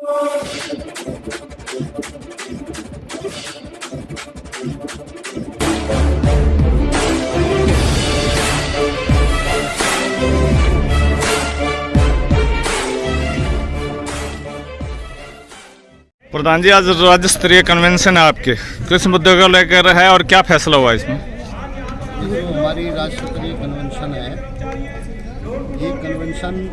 प्रधान जी, आज राज्य स्तरीय कन्वेंशन है आपके, किस मुद्दे को लेकर है और क्या फैसला हुआ इसमें? जो हमारी राज्य स्तरीय कन्वेंशन है, ये कन्वेंशन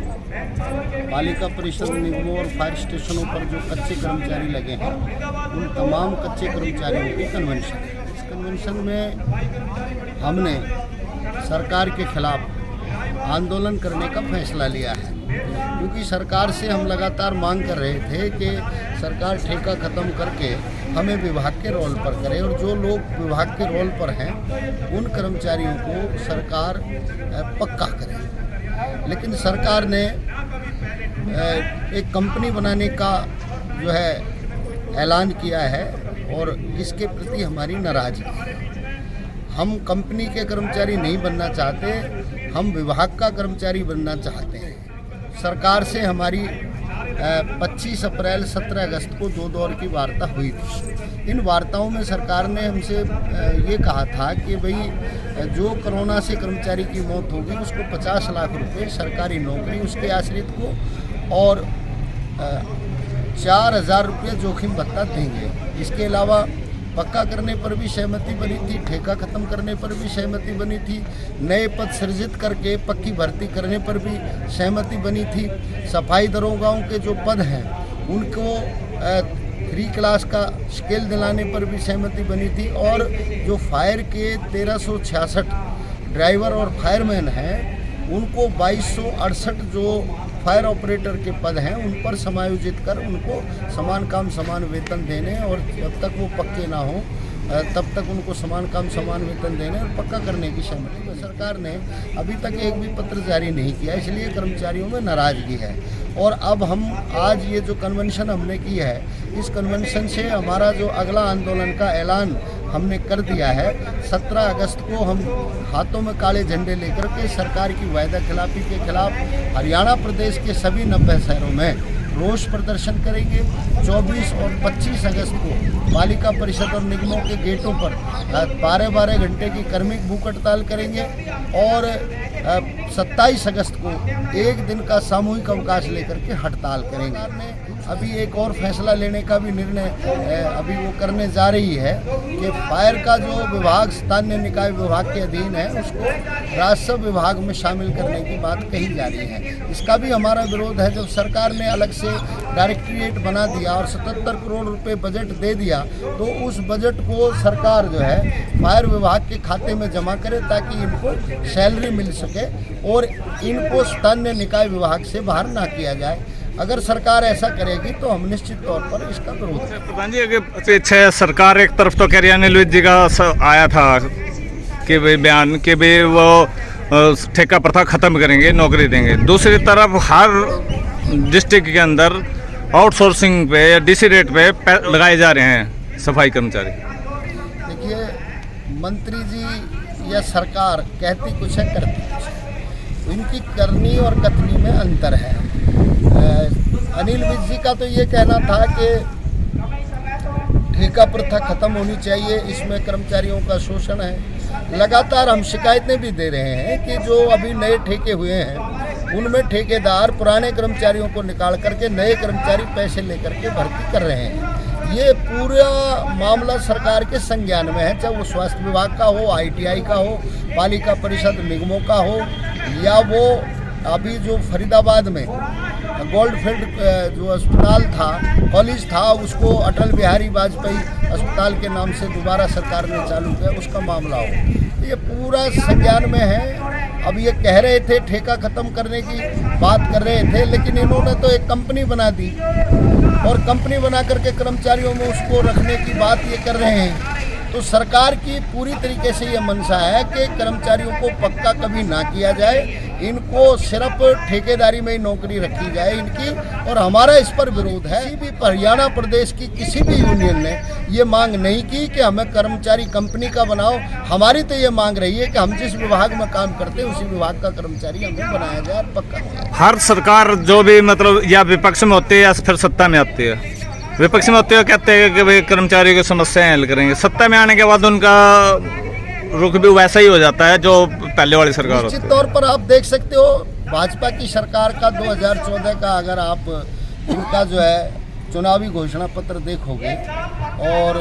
पालिका परिषद निगमों और फायर स्टेशनों पर जो कच्चे कर्मचारी लगे हैं उन तमाम कच्चे कर्मचारियों की कन्वेंशन है। इस कन्वेंशन में हमने सरकार के खिलाफ आंदोलन करने का फैसला लिया है, क्योंकि सरकार से हम लगातार मांग कर रहे थे कि सरकार ठेका ख़त्म करके हमें विभाग के रोल पर करे और जो लोग विभाग के रोल पर हैं उन कर्मचारियों को सरकार पक्का करे। लेकिन सरकार ने एक कंपनी बनाने का जो है ऐलान किया है और इसके प्रति हमारी नाराज़गी है। हम कंपनी के कर्मचारी नहीं बनना चाहते, हम विभाग का कर्मचारी बनना चाहते हैं। सरकार से हमारी 25 अप्रैल 17 अगस्त को 2 दौर की वार्ता हुई थी। इन वार्ताओं में सरकार ने हमसे ये कहा था कि भाई जो कोरोना से कर्मचारी की मौत होगी उसको 50 लाख रुपए सरकारी नौकरी उसके आश्रित को और 4,000 रुपये जोखिम भत्ता देंगे। इसके अलावा पक्का करने पर भी सहमति बनी थी, ठेका ख़त्म करने पर भी सहमति बनी थी, नए पद सृजित करके पक्की भर्ती करने पर भी सहमति बनी थी, सफाई दरोगाओं के जो पद हैं उनको 3 क्लास का स्केल दिलाने पर भी सहमति बनी थी और जो फायर के 1366 ड्राइवर और फायरमैन हैं उनको 2268 जो फायर ऑपरेटर के पद हैं उन पर समायोजित कर उनको समान काम समान वेतन देने और जब तक वो पक्के ना हो तब तक उनको समान काम समान वेतन देने और पक्का करने की सहमति तो सरकार ने अभी तक एक भी पत्र जारी नहीं किया, इसलिए कर्मचारियों में नाराज़गी है। और अब हम आज ये जो कन्वेंशन हमने की है, इस कन्वेंशन से हमारा जो अगला आंदोलन का ऐलान हमने कर दिया है। 17 अगस्त को हम हाथों में काले झंडे लेकर के सरकार की वायदा खिलाफी के खिलाफ हरियाणा प्रदेश के सभी 90 शहरों में रोष प्रदर्शन करेंगे। 24 और 25 अगस्त को पालिका परिषद और निगमों के गेटों पर 12-12 घंटे की कर्मिक भूख हड़ताल करेंगे और 27 अगस्त को एक दिन का सामूहिक अवकाश लेकर के हड़ताल करेंगे। अभी एक और फैसला लेने का भी निर्णय अभी वो करने जा रही है कि फायर का जो विभाग स्थानीय निकाय विभाग के अधीन है उसको राजस्व विभाग में शामिल करने की बात कही जा रही है। इसका भी हमारा विरोध है। जब सरकार ने अलग से डायरेक्टरेट बना दिया और 77 करोड़ रुपए बजट दे दिया तो उस बजट को सरकार जो है फायर विभाग के खाते में जमा करे ताकि इनको सैलरी मिल सके और इनको स्थानीय निकाय विभाग से बाहर ना किया जाए। अगर सरकार ऐसा करेगी तो हम निश्चित तौर पर इसका विरोध करेंगे। प्रधान जी, अगर सरकार एक तरफ तो कह रही है, अनिल विज जी का आया था कि भाई बयान कि भाई वो ठेका प्रथा खत्म करेंगे, नौकरी देंगे, दूसरी तरफ हर डिस्ट्रिक्ट के अंदर आउटसोर्सिंग पे या डीसी रेट पे लगाए जा रहे हैं सफाई कर्मचारी। देखिए, मंत्री जी या सरकार कहती कुछ है करती कुछ है, इनकी करनी और कथनी में अंतर है। अनिल विज जी का तो ये कहना था कि ठेका प्रथा खत्म होनी चाहिए, इसमें कर्मचारियों का शोषण है। लगातार हम शिकायतें भी दे रहे हैं कि जो अभी नए ठेके हुए हैं उनमें ठेकेदार पुराने कर्मचारियों को निकाल करके नए कर्मचारी पैसे लेकर के भर्ती कर रहे हैं। ये पूरा मामला सरकार के संज्ञान में है, चाहे वो स्वास्थ्य विभाग का हो, ITI का हो, पालिका परिषद निगमों का हो या वो अभी जो फरीदाबाद में गोल्डफील्ड जो अस्पताल था, कॉलेज था, उसको अटल बिहारी वाजपेयी अस्पताल के नाम से दोबारा सरकार ने चालू किया, उसका मामला हो। ये पूरा संज्ञान में है। अब ये कह रहे थे ठेका ख़त्म करने की बात कर रहे थे, लेकिन इन्होंने तो एक कंपनी बना दी और कंपनी बना करके कर्मचारियों में उसको रखने की बात ये कर रहे हैं। तो सरकार की पूरी तरीके से ये मंशा है कि कर्मचारियों को पक्का कभी ना किया जाए, इनको सिर्फ ठेकेदारी में ही नौकरी रखी जाए इनकी, और हमारा इस पर विरोध है। किसी भी हरियाणा प्रदेश की किसी भी यूनियन ने ये मांग नहीं की कि हमें कर्मचारी कंपनी का बनाओ। हमारी तो ये मांग रही है कि हम जिस विभाग में काम करते हैं उसी विभाग का कर्मचारी हमें बनाया जाए और पक्का किया। हर सरकार जो भी मतलब या विपक्ष में होती है या फिर सत्ता में आती है, विपक्ष में होते हुए कहते हैं कि भाई कर्मचारियों की समस्याएं हल करेंगे, सत्ता में आने के बाद उनका रुख भी वैसा ही हो जाता है जो पहले वाली सरकार होती है। निश्चित तौर पर आप देख सकते हो भाजपा की सरकार का 2014 का अगर आप इनका जो है चुनावी घोषणा पत्र देखोगे और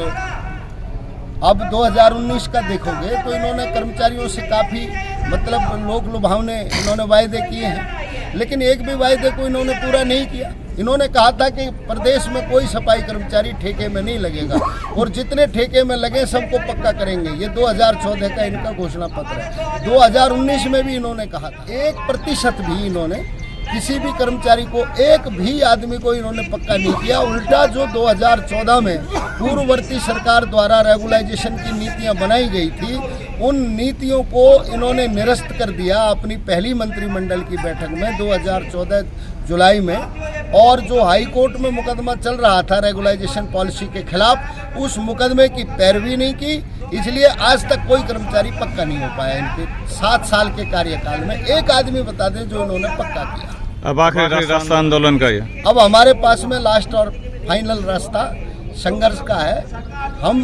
अब 2019 का देखोगे तो इन्होंने कर्मचारियों से काफ़ी मतलब लोक लुभावने इन्होंने वायदे किए हैं, लेकिन एक भी वायदे को इन्होंने पूरा नहीं किया। इन्होंने कहा था कि प्रदेश में कोई सफाई कर्मचारी ठेके में नहीं लगेगा और जितने ठेके में लगे सबको पक्का करेंगे। ये 2014 का इनका घोषणा पत्र है। 2019 में भी इन्होंने कहा था। 1% भी इन्होंने किसी भी कर्मचारी को, एक भी आदमी को इन्होंने पक्का नहीं किया। उल्टा जो 2014 में पूर्ववर्ती सरकार द्वारा रेगुलाइजेशन की नीतियां बनाई गई थी, उन नीतियों को इन्होंने निरस्त कर दिया अपनी पहली मंत्रिमंडल की बैठक में 2014 जुलाई में। और जो हाई कोर्ट में मुकदमा चल रहा था रेगुलाइजेशन पॉलिसी के खिलाफ, उस मुकदमे की पैरवी नहीं की, इसलिए आज तक कोई कर्मचारी पक्का नहीं हो पाया इनके 7 साल के कार्यकाल में। एक आदमी बता दें जो इन्होंने पक्का किया। अब आखिरी रास्ता आंदोलन का है। अब हमारे पास में लास्ट और फाइनल रास्ता संघर्ष का है। हम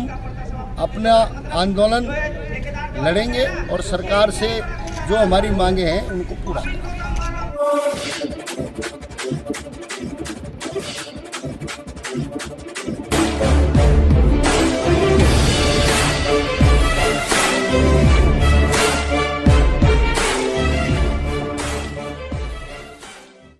अपना आंदोलन लड़ेंगे और सरकार से जो हमारी मांगे हैं उनको पूरा करेंगे।